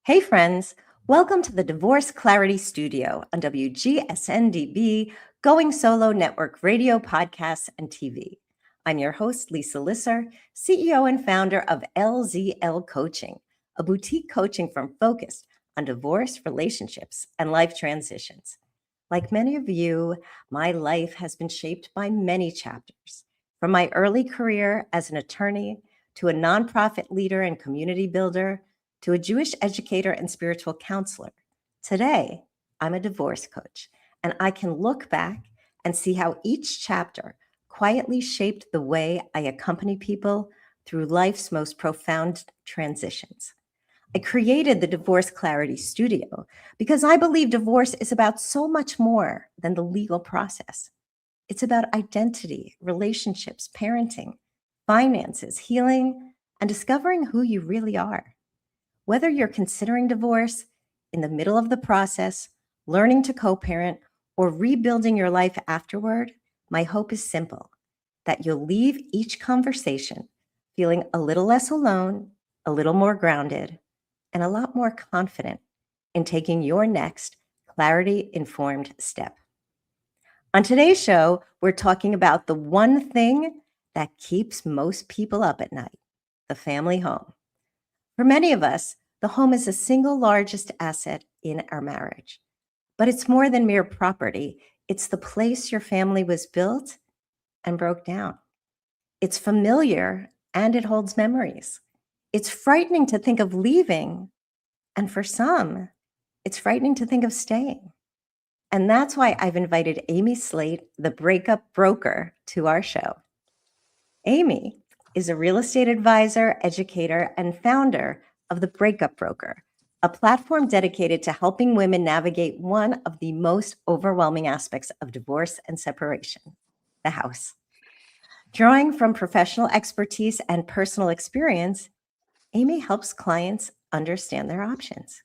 Hey friends, welcome to the Divorce Clarity Studio on WGSN-DB, Going Solo Network radio, podcasts, and TV. I'm your host, Lisa Lisser, CEO and founder of LZL Coaching, a boutique coaching firm focused on divorce, relationships, and life transitions. Like many of you, my life has been shaped by many chapters, from my early career as an attorney to a nonprofit leader and community builder, to a Jewish educator and spiritual counselor. Today, I'm a divorce coach, and I can look back and see how each chapter quietly shaped the way I accompany people through life's most profound transitions. I created the Divorce Clarity Studio because I believe divorce is about so much more than the legal process. It's about identity, relationships, parenting, finances, healing, and discovering who you really are. Whether you're considering divorce, in the middle of the process, learning to co-parent, or rebuilding your life afterward, my hope is simple, that you'll leave each conversation feeling a little less alone, a little more grounded, and a lot more confident in taking your next clarity-informed step. On today's show, we're talking about the one thing that keeps most people up at night, the family home. For many of us, the home is the single largest asset in our marriage. But it's more than mere property. It's the place your family was built and broke down. It's familiar and it holds memories. It's frightening to think of leaving. And for some, it's frightening to think of staying. And that's why I've invited Amy Slate, the Breakup Broker, to our show. Amy is a real estate advisor, educator, and founder of the Breakup Broker, a platform dedicated to helping women navigate one of the most overwhelming aspects of divorce and separation, the house. Drawing from professional expertise and personal experience, Amy helps clients understand their options.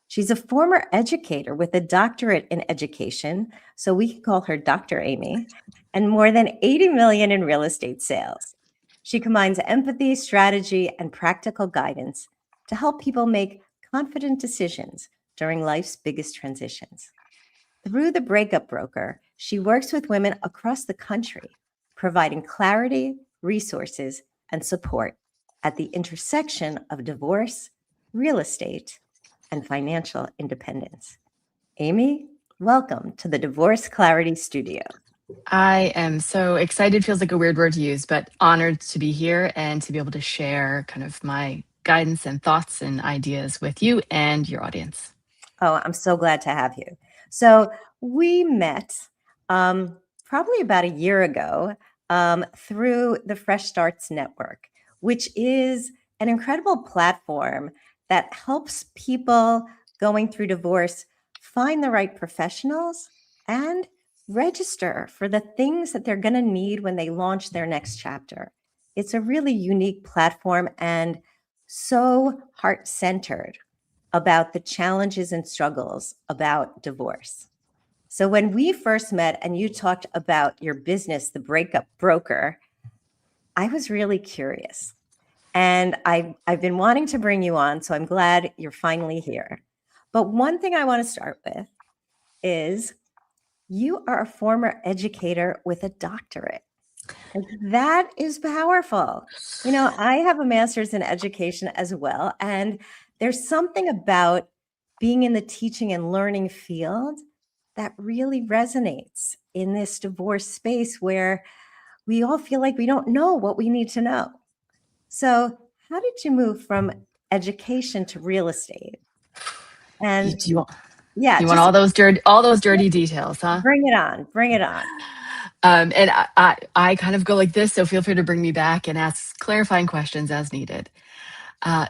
She's a former educator with a doctorate in education, so we can call her Dr. Amy, and more than 80 million in real estate sales. She combines empathy, strategy, and practical guidance to help people make confident decisions during life's biggest transitions. Through the Breakup Broker, she works with women across the country, providing clarity, resources, and support at the intersection of divorce, real estate, and financial independence. Amy, welcome to the Divorce Clarity Studio. I am so excited. Feels like a weird word to use, but honored to be here and to be able to share kind of my guidance and thoughts and ideas with you and your audience. Oh, I'm so glad to have you. So we met probably about a year ago through the Fresh Starts Network, which is an incredible platform that helps people going through divorce find the right professionals and register for the things that they're going to need when they launch their next chapter. It's a really unique platform and so heart-centered about the challenges and struggles about divorce. So when we first met and you talked about your business, the Breakup Broker, I was really curious. And I've been wanting to bring you on, so I'm glad you're finally here. But one thing I want to start with is you are a former educator with a doctorate. And that is powerful. You know, I have a master's in education as well, and there's something about being in the teaching and learning field that really resonates in this divorce space where we all feel like we don't know what we need to know. So how did you move from education to real estate? And You want just all those dirty details, huh? Bring it on. And I kind of go like this, so feel free to bring me back and ask clarifying questions as needed.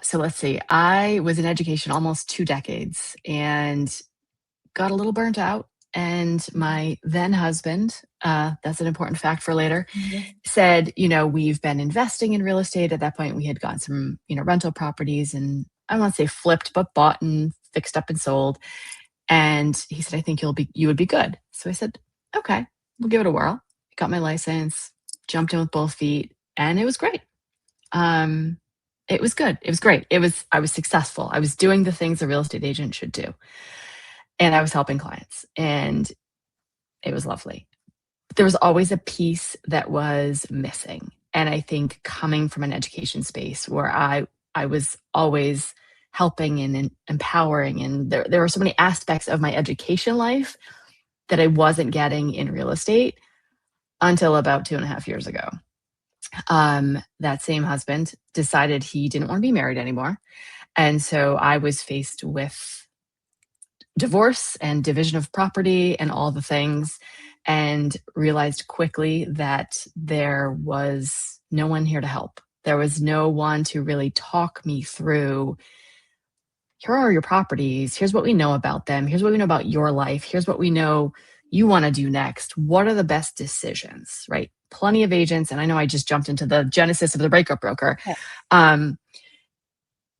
So let's see. I was in education almost 2 decades and got a little burnt out. And my then husband, that's an important fact for later, said, we've been investing in real estate. At that point, we had gotten some, rental properties, and I don't want to say flipped, but bought and fixed up and sold. And he said, I think you would be good. So I said, okay, we'll give it a whirl. Got my license, jumped in with both feet, and it was great. And It was good. It was great. I was successful. I was doing the things a real estate agent should do. And I was helping clients, and it was lovely. There was always a piece that was missing. And I think coming from an education space where I was always helping and empowering, and there were so many aspects of my education life that I wasn't getting in real estate until about 2.5 years ago. That same husband decided he didn't want to be married anymore. And so I was faced with divorce and division of property and all the things, and realized quickly that there was no one here to help. There was no one to really talk me through, here are your properties, here's what we know about them, here's what we know about your life, here's what we know you want to do next. What are the best decisions, right? Plenty of agents, and I know I just jumped into the genesis of the Breakup Broker. Yeah.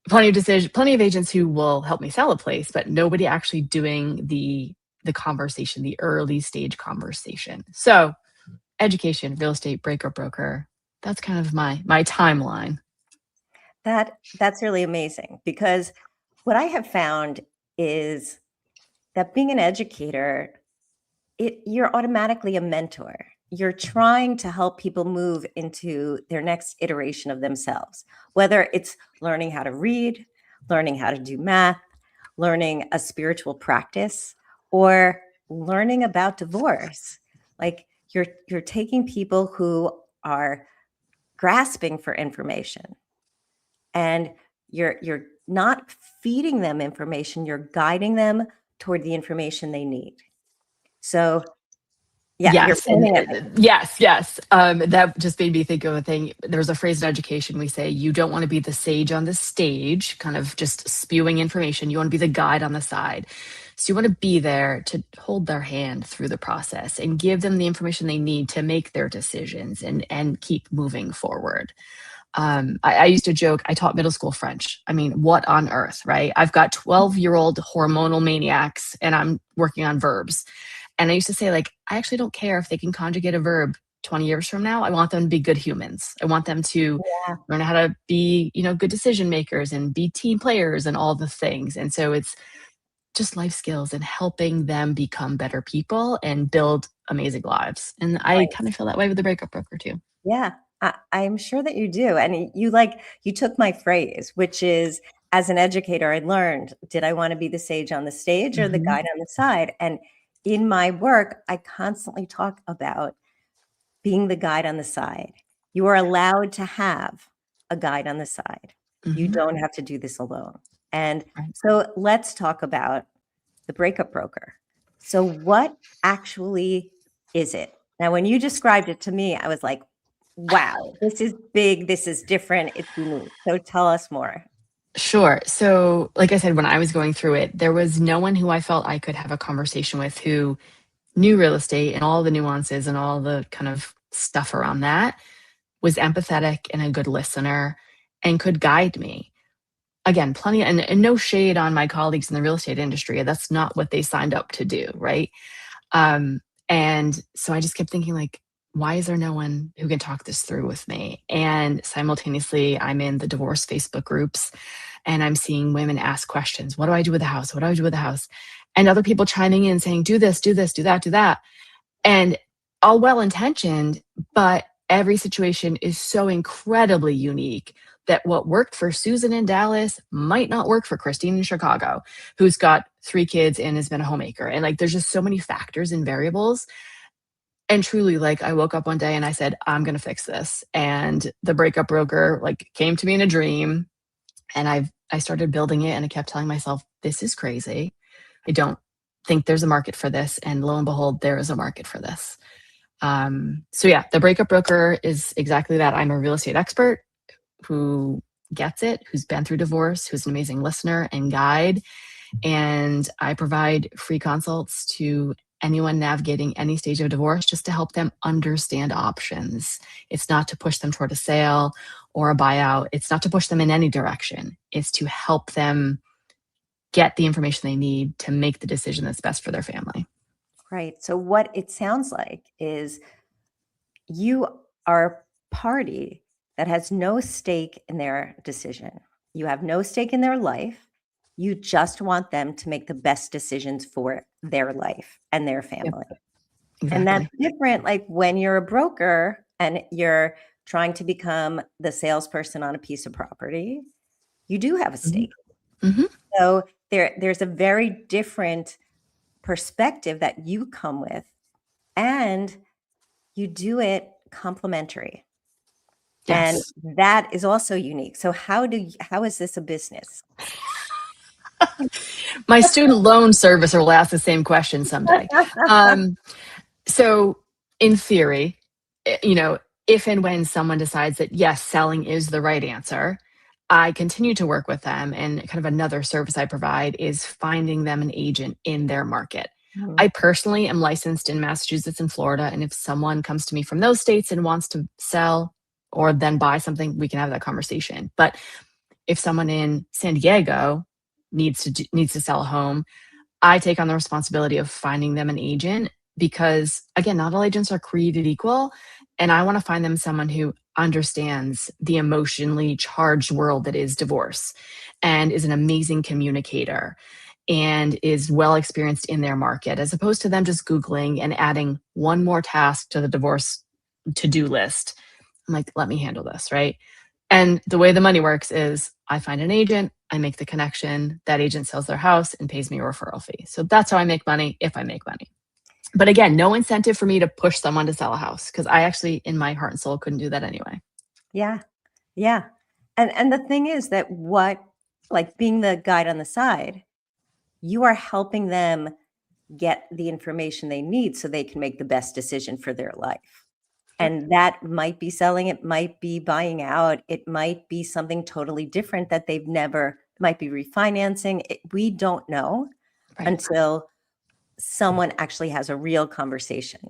Plenty of agents who will help me sell a place, but nobody actually doing the conversation, the early stage conversation. So education, real estate, Breakup Broker, that's kind of my timeline. That's really amazing, because what I have found is that being an educator, you're automatically a mentor. You're trying to help people move into their next iteration of themselves, whether it's learning how to read, learning how to do math, learning a spiritual practice, or learning about divorce. Like you're taking people who are grasping for information, and you're not feeding them information, you're guiding them toward the information they need. So yeah, you're Yes, and pointing at me. yes. That just made me think of a thing. There's a phrase in education we say, you don't want to be the sage on the stage, kind of just spewing information. You want to be the guide on the side. So you want to be there to hold their hand through the process and give them the information they need to make their decisions and keep moving forward. I used to joke, I taught middle school French. I mean, what on earth, right? I've got 12-year-old hormonal maniacs and I'm working on verbs. And I used to say, like, I actually don't care if they can conjugate a verb 20 years from now. I want them to be good humans. I want them to Yeah. learn how to be, good decision makers and be team players and all the things. And so it's just life skills and helping them become better people and build amazing lives. And I kind of feel that way with the Breakup Broker too. Yeah, I'm sure that you do. And you took my phrase, which is, as an educator, I learned, did I want to be the sage on the stage or the Mhm. guide on the side? And in my work, I constantly talk about being the guide on the side. You are allowed to have a guide on the side. You Mhm. don't have to do this alone. And Right. so let's talk about the Breakup Broker. So what actually is it? Now, when you described it to me, I was like, wow, this is big, this is different, it's unique. So tell us more. Sure. So, like I said, when I was going through it, there was no one who I felt I could have a conversation with who knew real estate and all the nuances and all the kind of stuff around that, was empathetic and a good listener and could guide me. Again, plenty, and no shade on my colleagues in the real estate industry. That's not what they signed up to do, right? Um, and so I just kept thinking, like, why is there no one who can talk this through with me? And simultaneously, I'm in the divorce Facebook groups and I'm seeing women ask questions. What do I do with the house? What do I do with the house? And other people chiming in saying, do this, do this, do that, do that. And all well intentioned, but every situation is so incredibly unique that what worked for Susan in Dallas might not work for Christine in Chicago, who's got 3 kids and has been a homemaker. And like, there's just so many factors and variables. And truly, like, I woke up one day and I said, I'm going to fix this. And the Breakup Broker like came to me in a dream, and I started building it, and I kept telling myself, this is crazy. I don't think there's a market for this. And lo and behold, there is a market for this. So yeah, the Breakup Broker is exactly that. I'm a real estate expert who gets it, who's been through divorce, who's an amazing listener and guide. And I provide free consults to anyone navigating any stage of divorce just to help them understand options. It's not to push them toward a sale or a buyout. It's not to push them in any direction. It's to help them get the information they need to make the decision that's best for their family. Right. So what it sounds like is you are a party that has no stake in their decision. You have no stake in their life. You just want them to make the best decisions for their life and their family. And that's Exactly. different, like when you're a broker and you're trying to become the salesperson on a piece of property, you do have a stake. Mm-hmm. So there's a very different perspective that you come with, and you do it complimentary. Yes. And that is also unique. So how is this a business? My student loan servicer will ask the same question someday. So in theory, if and when someone decides that yes, selling is the right answer, I continue to work with them. And kind of another service I provide is finding them an agent in their market. Mhm. I personally am licensed in Massachusetts and Florida. And if someone comes to me from those states and wants to sell or then buy something, we can have that conversation. But if someone in San Diego needs to sell a home, I take on the responsibility of finding them an agent because, again, not all agents are created equal. And I want to find them someone who understands the emotionally charged world that is divorce and is an amazing communicator and is well experienced in their market, as opposed to them just Googling and adding one more task to the divorce to-do list. I'm like, let me handle this, right? And the way the money works is I find an agent, I make the connection, that agent sells their house and pays me a referral fee. So that's how I make money if I make money. But again, no incentive for me to push someone to sell a house because I actually, in my heart and soul, couldn't do that anyway. Yeah. Yeah. And the thing is that like being the guide on the side, you are helping them get the information they need so they can make the best decision for their life. And that might be selling, it might be buying out, it might be something totally different that they've never, might be refinancing. We don't know Right. until someone actually has a real conversation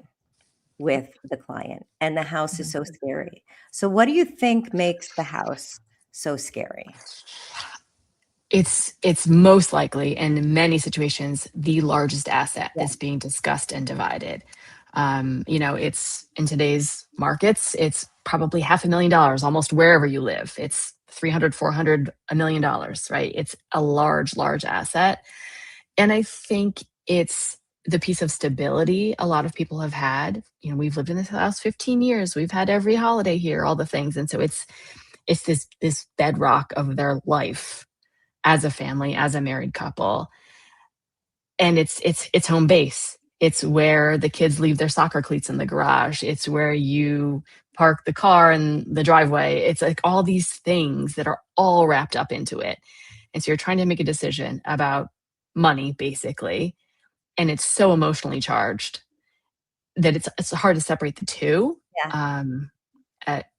with the client. And the house is so scary. So what do you think makes the house so scary? It's most likely in many situations the largest asset Yeah. that's being discussed and divided. It's in today's markets, it's probably $500,000 almost wherever you live. It's 300, 400, $1 million, right? It's a large asset. And I think it's the piece of stability a lot of people have had. We've lived in this house 15 years. We've had every holiday here, all the things. And so it's this bedrock of their life as a family, as a married couple. And it's home base. It's where the kids leave their soccer cleats in the garage. It's where you park the car in the driveway. It's like all these things that are all wrapped up into it. And so you're trying to make a decision about money, basically, and it's so emotionally charged that it's hard to separate the two. Yeah.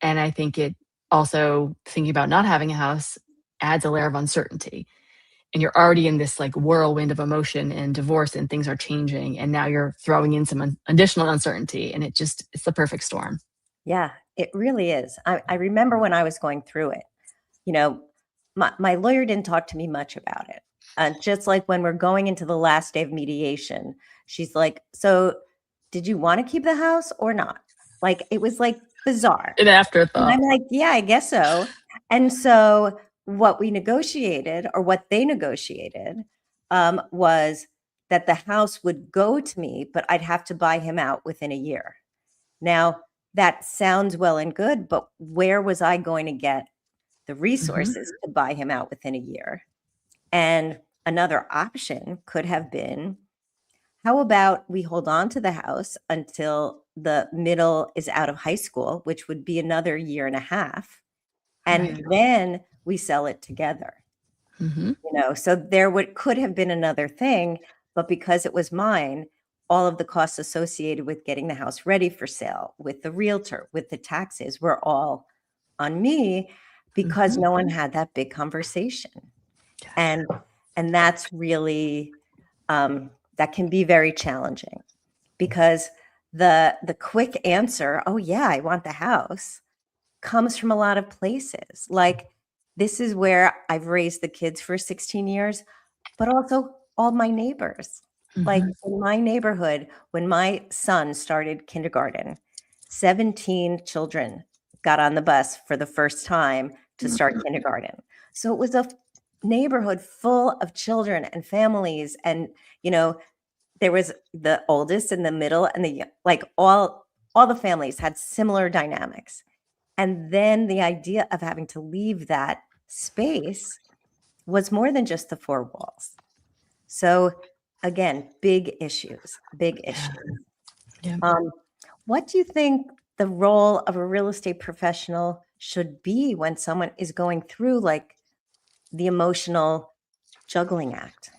And I think it also, thinking about not having a house adds a layer of uncertainty, and you're already in this like whirlwind of emotion and divorce and things are changing, and now you're throwing in some additional uncertainty, and it's the perfect storm. Yeah, it really is. I remember when I was going through it, you know, my lawyer didn't talk to me much about it. Just like when we're going into the last day of mediation, she's like, "So did you want to keep the house or not?" Like, it was like bizarre. An And I'm afterthought. like, "Yeah, I guess so." And so what we negotiated, or what they negotiated, was that the house would go to me, but I'd have to buy him out within a year. Now, that sounds well and good, but where was I going to get the Mhm. resources to buy him out within a year? And another option could have been, how about we hold on to the house until the middle is out of high school, which would be another year and a half, Right. and then we sell it together. Mhm. So there could have been another thing, but because it was mine, all of the costs associated with getting the house ready for sale, with the realtor, with the taxes, were all on me because Mhm. no one had that big conversation. Yes. And that's really, that can be very challenging, because the quick answer, "Oh yeah, I want the house," comes from a lot of places. Like, this is where I've raised the kids for 16 years, but also all my neighbors. Like, Mhm. in my neighborhood, when my son started kindergarten, 17 children got on the bus for the first time to start kindergarten. So it was a neighborhood full of children and families. And, there was the oldest and the middle and all the families had similar dynamics. And then the idea of having to leave that space was more than just the four walls. So again, big issues. Yeah. What do you think the role of a real estate professional should be when someone is going through like the emotional juggling act?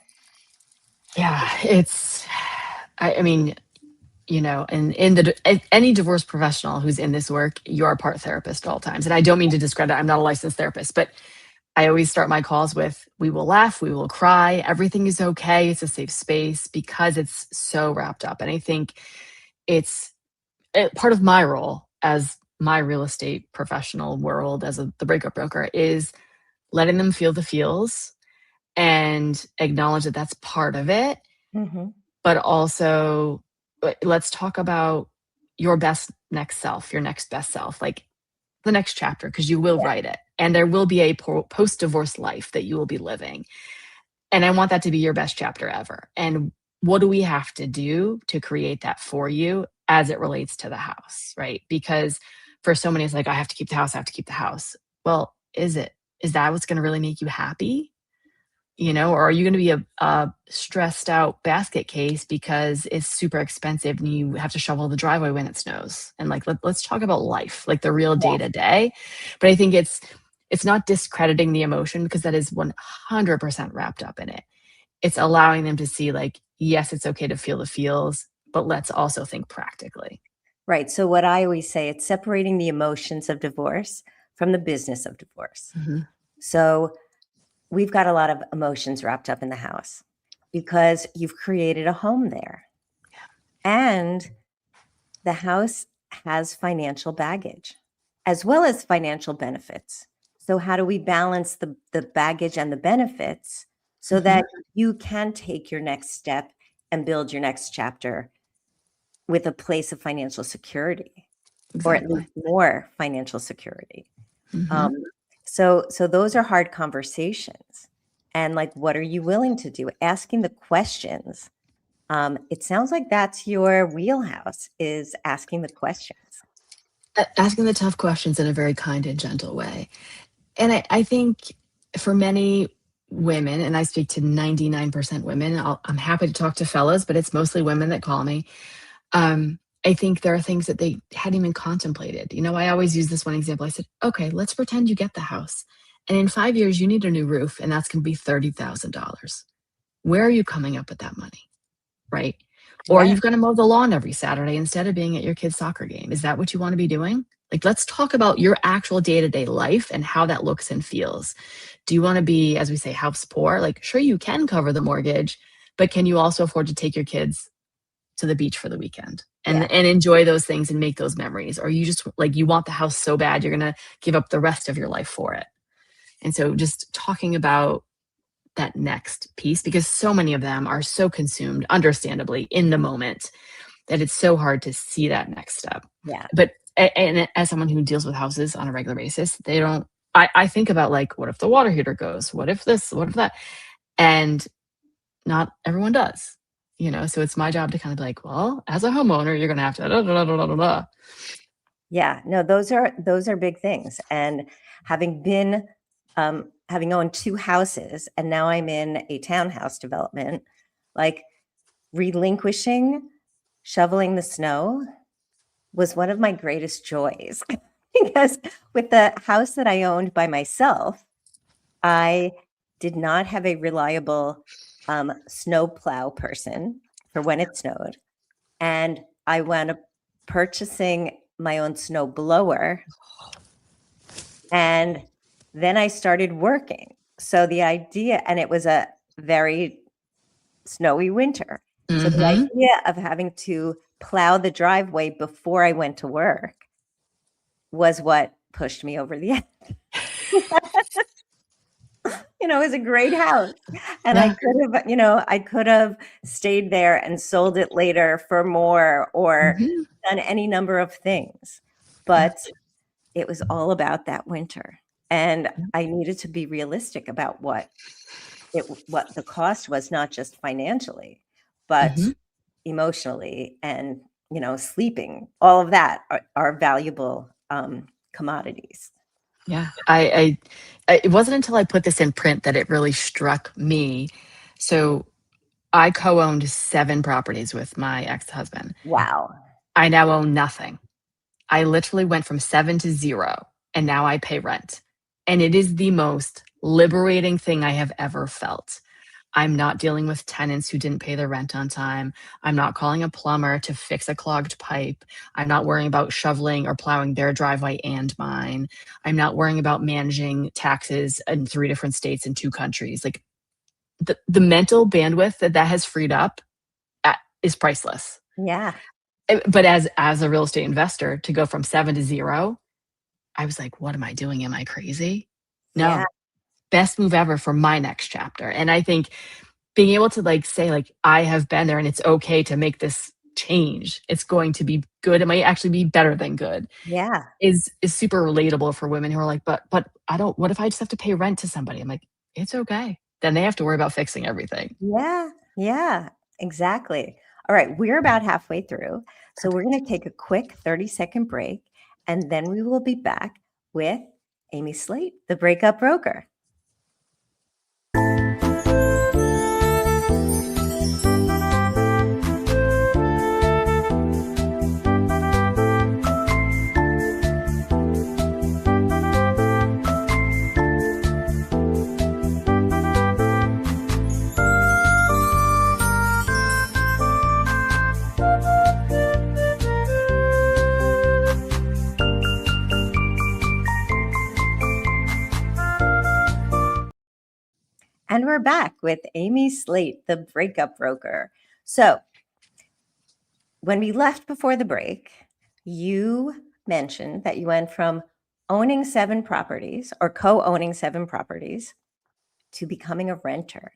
Yeah, I mean, and any divorce professional who's in this work, you are part therapist at all times. And I don't mean to discredit, I'm not a licensed therapist, but I always start my calls with, we will laugh, we will cry, everything is okay, it's a safe space, because it's so wrapped up. And I think it's part of my role as my real estate professional world, as the breakup broker, is letting them feel the feels and acknowledge that that's part of it. Mm-hmm. But also, let's talk about your best next self, your next best self, like the next chapter, because you will write it. And there will be a post-divorce life that you will be living. And I want that to be your best chapter ever. And what do we have to do to create that for you as it relates to the house, right? Because for so many, it's like, I have to keep the house, I have to keep the house. Well, is that what's going to really make you happy? Or are you going to be a stressed out basket case because it's super expensive and you have to shovel the driveway when it snows? And like, let's talk about life, like the real day to day. But I think it's not discrediting the emotion, because that is 100% wrapped up in it. It's allowing them to see, like, yes, it's okay to feel the feels, but let's also think practically. Right. So what I always say, it's separating the emotions of divorce from the business of divorce. Mm-hmm. So we've got a lot of emotions wrapped up in the house because you've created a home there. And the house has financial baggage as well as financial benefits. So how do we balance the baggage and the benefits so that you can take your next step and build your next chapter with a place of financial security, or at least more financial security? So those are hard conversations. And like, what are you willing to do? Asking the questions. It sounds like that's your wheelhouse, is asking the questions. Asking the tough questions in a very kind and gentle way. And I think for many women, and I speak to 99% women, I'm happy to talk to fellas, but it's mostly women that call me. I think there are things that they hadn't even contemplated. I always use this one example. I said, okay, let's pretend you get the house. And in 5 years, you need a new roof, and that's going to be $30,000. Where are you coming up with that money? Right? Or you've got to mow the lawn every Saturday instead of being at your kid's soccer game. Is that what you want to be doing? Like, let's talk about your actual day-to-day life and how that looks and feels. Do you want to be, as we say, house poor? Like, sure, you can cover the mortgage, but can you also afford to take your kids to the beach for the weekend and enjoy those things and make those memories? Or you just, like, you want the house so bad, you're going to give up the rest of your life for it. And so just talking about that next piece, because so many of them are so consumed, understandably, in the moment, that it's so hard to see that next step. Yeah. But and as someone who deals with houses on a regular basis, they don't, I think about, like, what if the water heater goes? What if this? What if that? And not everyone does, so it's my job to kind of be like, well, as a homeowner, you're going to have to da, da, da, da, da, da. Yeah, no, those are big things. And having owned two houses, and now I'm in a townhouse development, like, relinquishing shoveling the snow was one of my greatest joys. Because with the house that I owned by myself, I did not have a reliable snow plow person for when it snowed. And I wound up purchasing my own snow blower. And then I started working. So the idea, and it was a very snowy winter. So the idea of having to plow the driveway before I went to work was what pushed me over the edge. It was a great house. And I could have stayed there and sold it later for more, or done any number of things. But it was all about that winter. And I needed to be realistic about what the cost was, not just financially, but Mhm. emotionally and, sleeping. All of that are valuable commodities. Yeah. It wasn't until I put this in print that it really struck me. So I co-owned 7 properties with my ex-husband. Wow. I now own nothing. I literally went from 7 to 0, and now I pay rent. And it is the most liberating thing I have ever felt. I'm not dealing with tenants who didn't pay their rent on time. I'm not calling a plumber to fix a clogged pipe. I'm not worrying about shoveling or plowing their driveway and mine. I'm not worrying about managing taxes in 3 different states and 2 countries. Like, the mental bandwidth that has freed up, is priceless. Yeah. But as a real estate investor, to go from 7 to 0, I was like, "What am I doing? Am I crazy?" Yeah. No. Best move ever for my next chapter. And I think being able to, like, say, like, "I have been there, and it's okay to make this change. It's going to be good. It might actually be better than good," Yeah. is super relatable for women who are like, "But I don't what if I just have to pay rent to somebody?" I'm like, "It's okay. Then they have to worry about fixing everything." Yeah. Yeah. Exactly. All right. We're about halfway through. So we're going to take a quick 30-second break, and then we will be back with Amy Slate, the Breakup Broker. And we're back with Amy Slate, the Breakup Broker. So, when we left before the break, you mentioned that you went from owning 7 properties or co-owning 7 properties to becoming a renter.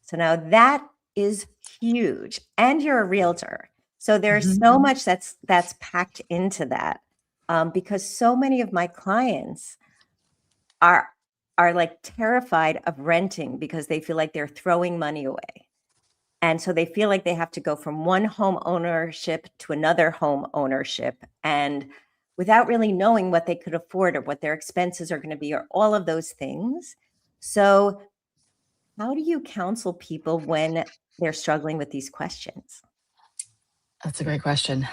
So now that is huge. And you're a realtor. So there's Mhm. so much that's packed into that. Because so many of my clients are like terrified of renting because they feel like they're throwing money away. And so they feel like they have to go from one home ownership to another home ownership, and without really knowing what they could afford or what their expenses are going to be or all of those things. So, how do you counsel people when they're struggling with these questions? That's a great question.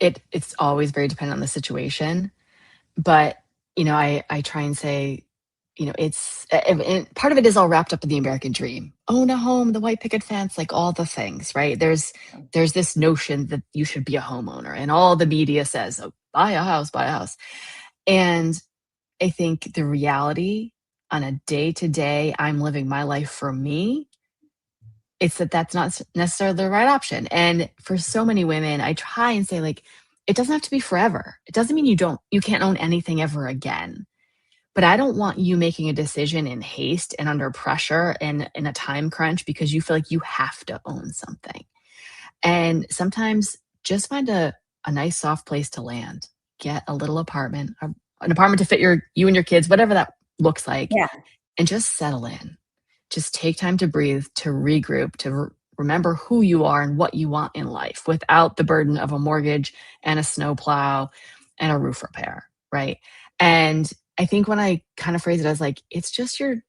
It's always very dependent on the situation, but, I try and say, it's and part of it is all wrapped up in the American dream. Own a home, the white picket fence, like all the things, right? There's this notion that you should be a homeowner, and all the media says, "Oh, buy a house, buy a house." And I think the reality on a day-to-day, I'm living my life for me, it's that's not necessarily the right option. And for so many women, I try and say, like, it doesn't have to be forever. It doesn't mean you can't own anything ever again. But I don't want you making a decision in haste and under pressure and in a time crunch because you feel like you have to own something. And sometimes just find a nice soft place to land. Get a little apartment, an apartment to fit you and your kids, whatever that looks like, Yeah. and just settle in. Just take time to breathe, to regroup, to remember who you are and what you want in life without the burden of a mortgage and a snowplow and a roof repair, right? And I think when I kind of phrase it as like it's just your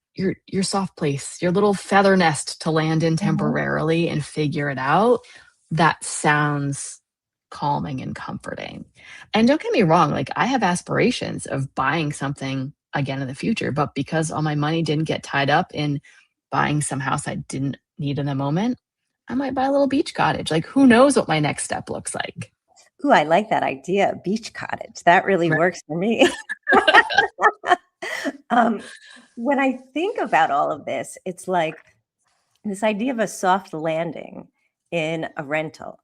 soft place, your little feather nest to land in Mhm. temporarily and figure it out, that sounds calming and comforting. And don't get me wrong, like I have aspirations of buying something again in the future, but because all my money didn't get tied up in buying some house I didn't need in the moment, I might buy a little beach cottage. Like, who knows what my next step looks like? Ooh, I like that idea, beach cottage. That really Right. works for me. Um, when I think about all of this, it's like this idea of a soft landing in a rental.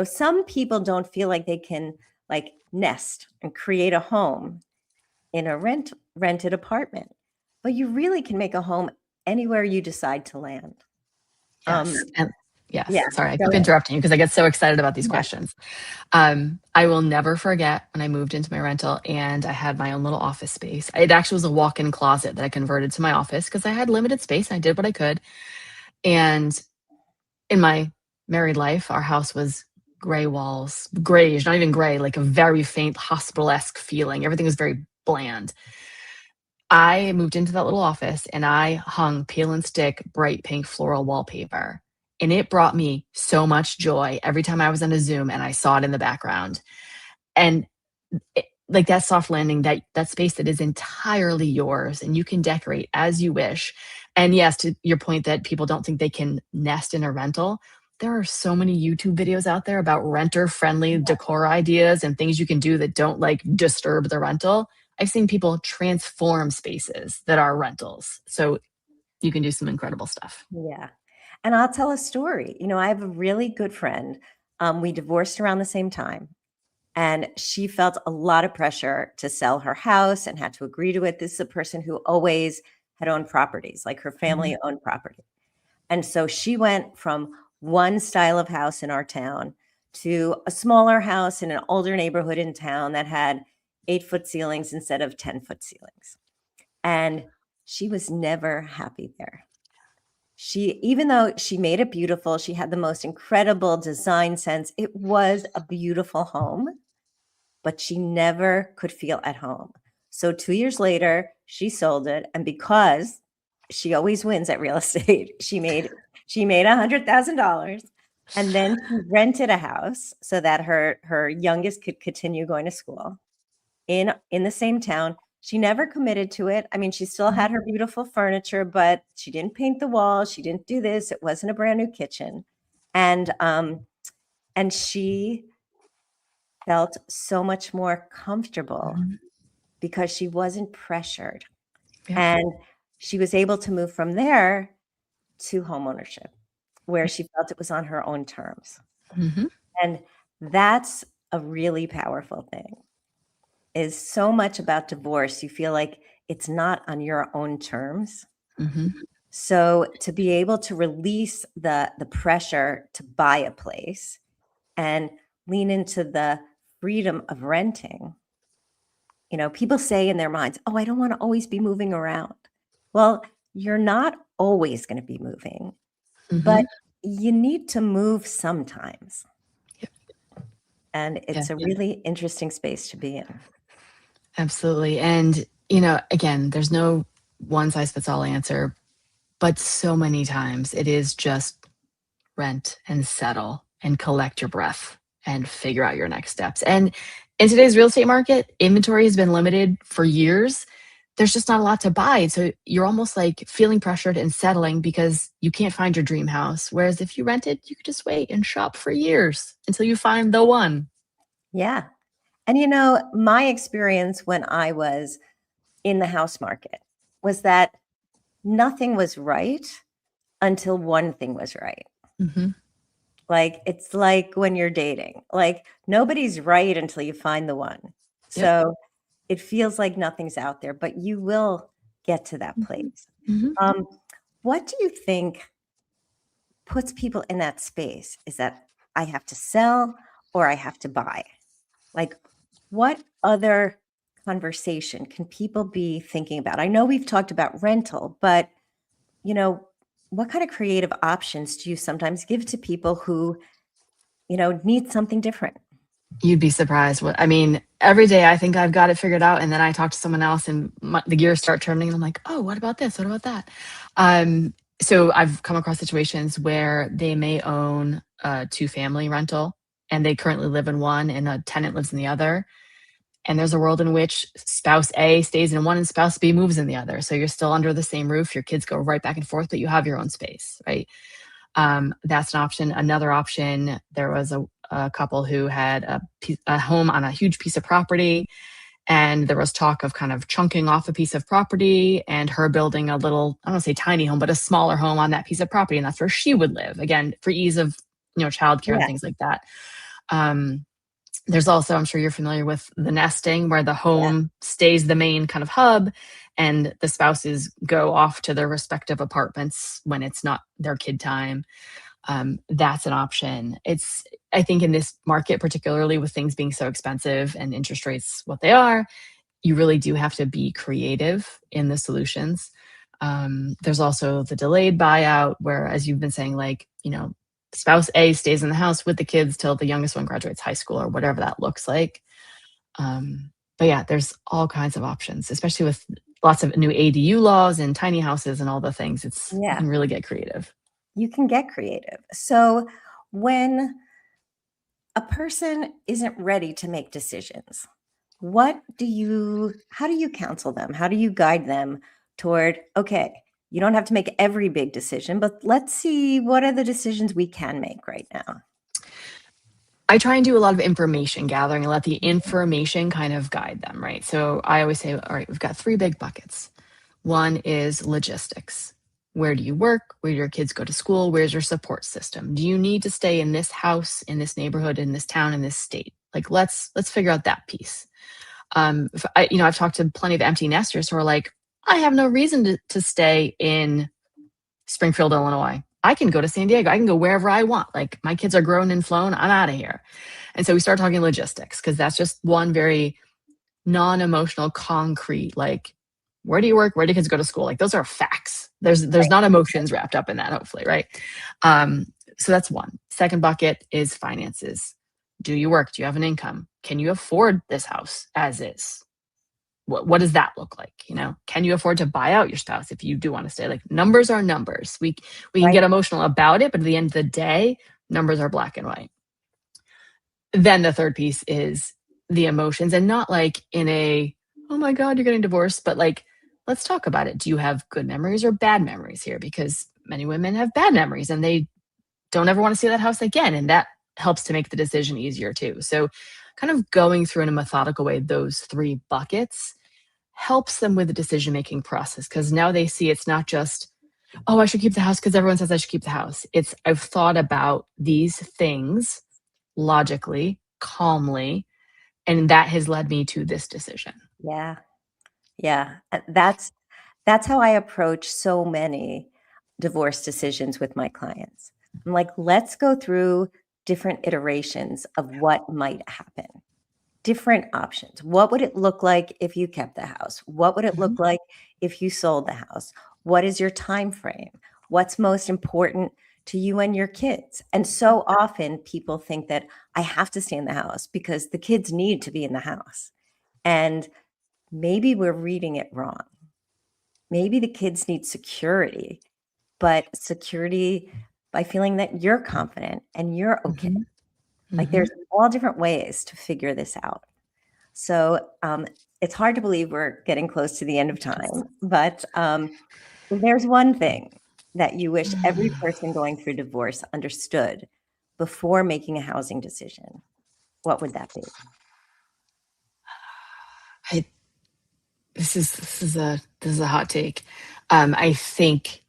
Some people don't feel like they can like nest and create a home in a rented apartment, but you really can make a home anywhere you decide to land. Yes. Um, Yes. Yeah. Sorry, I Go keep ahead. interrupting you because I get so excited about these Yeah. questions. I will never forget when I moved into my rental and I had my own little office space. It actually was a walk-in closet that I converted to my office because I had limited space and I did what I could. And in my married life, our house was gray walls, grayish, not even gray, like a very faint hospital-esque feeling. Everything was very bland. I moved into that little office and I hung peel and stick bright pink floral wallpaper. And it brought me so much joy every time I was on a Zoom and I saw it in the background. And like that soft landing, that space that is entirely yours and you can decorate as you wish. And yes, to your point that people don't think they can nest in a rental, there are so many YouTube videos out there about renter friendly decor ideas and things you can do that don't like disturb the rental. I've seen people transform spaces that are rentals. So you can do some incredible stuff. Yeah. And I'll tell a story. I have a really good friend. We divorced around the same time. And she felt a lot of pressure to sell her house and had to agree to it. This is a person who always had owned properties, like her Mhm. family owned property. And so she went from one style of house in our town to a smaller house in an older neighborhood in town that had 8-foot ceilings instead of 10-foot ceilings. And she was never happy there. Even though she made it beautiful, she had the most incredible design sense. It was a beautiful home, but she never could feel at home. So 2 years later, she sold it, and because she always wins at real estate, she made $100,000, and then she rented a house so that her youngest could continue going to school in the same town. She never committed to it. I mean, she still had her beautiful furniture, but she didn't paint the walls. She didn't do this. It wasn't a brand new kitchen. And she felt so much more comfortable Mhm. because she wasn't pressured. Yep. And she was able to move from there to homeownership, where she felt it was on her own terms. Mhm. And that's a really powerful thing. Is so much about divorce. You feel like it's not on your own terms. Mhm. So to be able to release the pressure to buy a place and lean into the freedom of renting. People say in their minds, "Oh, I don't want to always be moving around." Well, you're not always going to be moving, but Mhm. you need to move sometimes. Yep. And Yeah. it's a really interesting space to be in. Absolutely. And, again, there's no one size fits all answer, but so many times it is just rent and settle and collect your breath and figure out your next steps. And in today's real estate market, inventory has been limited for years. There's just not a lot to buy. So you're almost like feeling pressured and settling because you can't find your dream house. Whereas if you rented, you could just wait and shop for years until you find the one. Yeah. And my experience when I was in the house market was that nothing was right until one thing was right. Hmm. Like, it's like when you're dating, like nobody's right until you find the one. Yep. So it feels like nothing's out there, but you will get to that place. Hmm. Um, what do you think puts people in that space? Is that I have to sell or I have to buy? Like, what other conversation can people be thinking about? I know we've talked about rental, but you know, what kind of creative options do you sometimes give to people who, need something different? You'd be surprised. I mean, every day I think I've got it figured out, and then I talk to someone else, and the gears start turning, and I'm like, "Oh, what about this? What about that?" So I've come across situations where they may own a two-family rental, and they currently live in one, and a tenant lives in the other. And there's a world in which spouse A stays in one and spouse B moves in the other. So you're still under the same roof. Your kids go right back and forth, but you have your own space, right? That's an option. Another option, there was a couple who had a home on a huge piece of property, and there was talk of kind of chunking off a piece of property and her building a little, I don't want to say tiny home, but a smaller home on that piece of property. And that's where she would live, again, for ease of, childcare and Yeah. things like that. Um, there's also, I'm sure you're familiar with the nesting, where the Yeah. home stays the main kind of hub and the spouses go off to their respective apartments when it's not their kid time. that's an option. I think in this market, particularly with things being so expensive and interest rates what they are, you really do have to be creative in the solutions. There's also the delayed buyout where, as you've been saying, like, spouse A stays in the house with the kids till the youngest one graduates high school or whatever that looks like. But yeah, there's all kinds of options, especially with lots of new ADU laws and tiny houses and all the things. You can really get creative. You can get creative. So when a person isn't ready to make decisions, how do you counsel them? How do you guide them toward, okay, you don't have to make every big decision, but let's see what are the decisions we can make right now? I try and do a lot of information gathering and let the information kind of guide them, right? So I always say, all right, we've got 3 big buckets. One is logistics. Where do you work? Where do your kids go to school? Where's your support system? Do you need to stay in this house, in this neighborhood, in this town, in this state? Like, let's figure out that piece. I've talked to plenty of empty nesters who are like, I have no reason to stay in Springfield, Illinois. I can go to San Diego. I can go wherever I want. Like, my kids are grown and flown. I'm out of here. And so we start talking logistics because that's just one very non-emotional, concrete, like, where do you work? Where do kids go to school? Like, those are facts. There's not emotions wrapped up in that, hopefully, right? So that's one. Second bucket is finances. Do you work? Do you have an income? Can you afford this house as is? What does that look like? Can you afford to buy out your spouse if you do want to stay? Like, numbers are numbers. We can get emotional about it, but at the end of the day, numbers are black and white. Then the third piece is the emotions, and not like in a, oh my God, you're getting divorced, but like, let's talk about it. Do you have good memories or bad memories here? Because many women have bad memories and they don't ever want to see that house again. And that helps to make the decision easier too. So kind of going through in a methodical way, those 3 buckets helps them with the decision-making process. Because now they see it's not just, oh, I should keep the house because everyone says I should keep the house. It's, I've thought about these things logically, calmly, and that has led me to this decision. Yeah. That's how I approach so many divorce decisions with my clients. I'm like, let's go through different iterations of what might happen, different options. What would it look like if you kept the house? What would it look like if you sold the house? What is your time frame? What's most important to you and your kids? And so often people think that I have to stay in the house because the kids need to be in the house. And maybe we're reading it wrong. Maybe the kids need security, but security by feeling that you're confident and you're okay. Like, there's all different ways to figure this out. So it's hard to believe we're getting close to the end of time, but if there's one thing that you wish every person going through divorce understood before making a housing decision, what would that be? This is a hot take. I think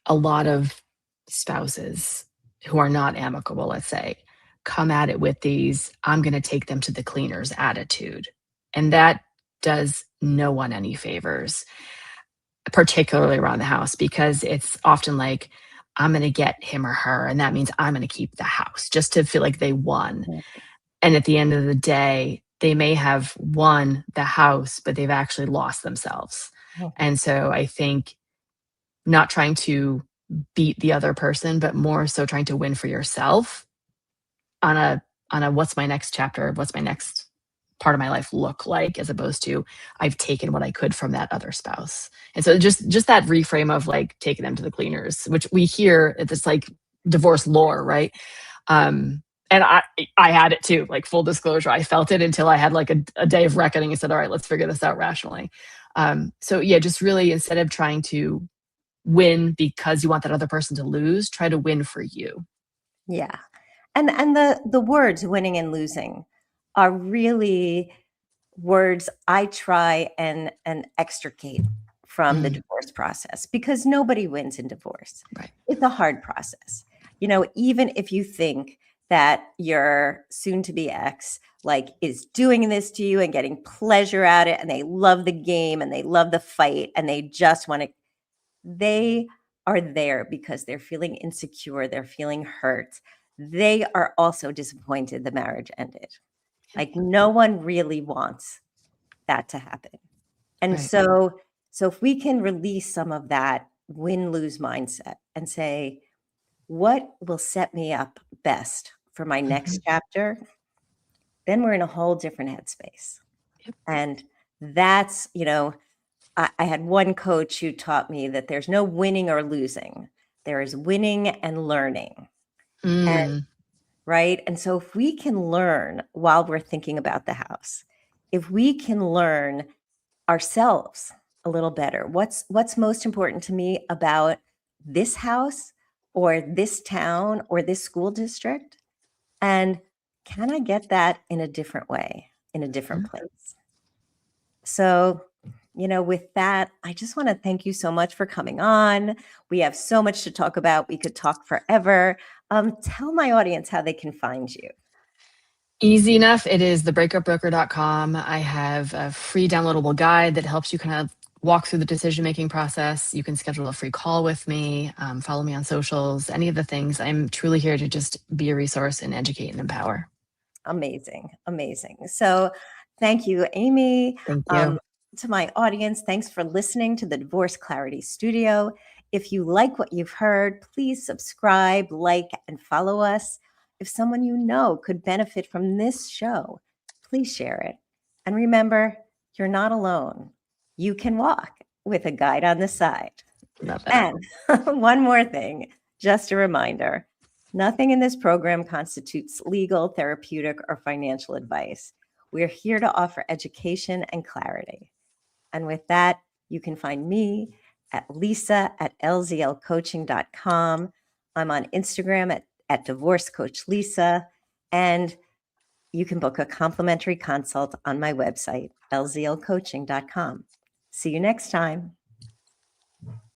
a lot of spouses who are not amicable, let's say, come at it with these, I'm going to take them to the cleaners attitude. And that does no one any favors, particularly around the house, because it's often like, I'm going to get him or her, and that means I'm going to keep the house just to feel like they won. And at the end of the day, they may have won the house, but they've actually lost themselves. And so I think not trying to beat the other person, but more so trying to win for yourself on a what's my next chapter, what's my next part of my life look like, as opposed to I've taken what I could from that other spouse. And so just that reframe of like taking them to the cleaners, which we hear it's like divorce lore, right? And I had it too, like, full disclosure. I felt it until I had like a day of reckoning and said, all right, let's figure this out rationally. So yeah, just really, instead of trying to win because you want that other person to lose, try to win for you. Yeah. And the words winning and losing are really words I try and extricate from the divorce process, because nobody wins in divorce. Right. It's a hard process. Even if you think that your soon-to-be ex is doing this to you and getting pleasure at it, and they love the game and they love the fight and they just want to, they are there because they're feeling insecure, they're feeling hurt. They are also disappointed the marriage ended. Like no one really wants that to happen. And Right. so if we can release some of that win-lose mindset and say, what will set me up best for my next chapter? Then we're in a whole different headspace. Yep. And that's, I had one coach who taught me that there's no winning or losing. There is winning and learning. And right. And so if we can learn while we're thinking about the house, if we can learn ourselves a little better, what's most important to me about this house or this town or this school district? And can I get that in a different way, in a different place? So, with that, I just want to thank you so much for coming on. We have so much to talk about. We could talk forever. Tell my audience how they can find you. Easy enough. It is thebreakupbroker.com. I have a free downloadable guide that helps you kind of walk through the decision-making process. You can schedule a free call with me, follow me on socials, any of the things. I'm truly here to just be a resource and educate and empower. Amazing. Amazing. So thank you, Amy. Thank you. To my audience, thanks for listening to the Divorce Clarity Studio. If you like what you've heard, please subscribe, like, and follow us. If someone you know could benefit from this show, please share it. And remember, you're not alone. You can walk with a guide on the side. Love that. And one more thing, just a reminder, nothing in this program constitutes legal, therapeutic, or financial advice. We're here to offer education and clarity. And with that, you can find me at lisa@lzlcoaching.com. I'm on Instagram at Divorce Coach Lisa. And you can book a complimentary consult on my website, lzlcoaching.com. See you next time.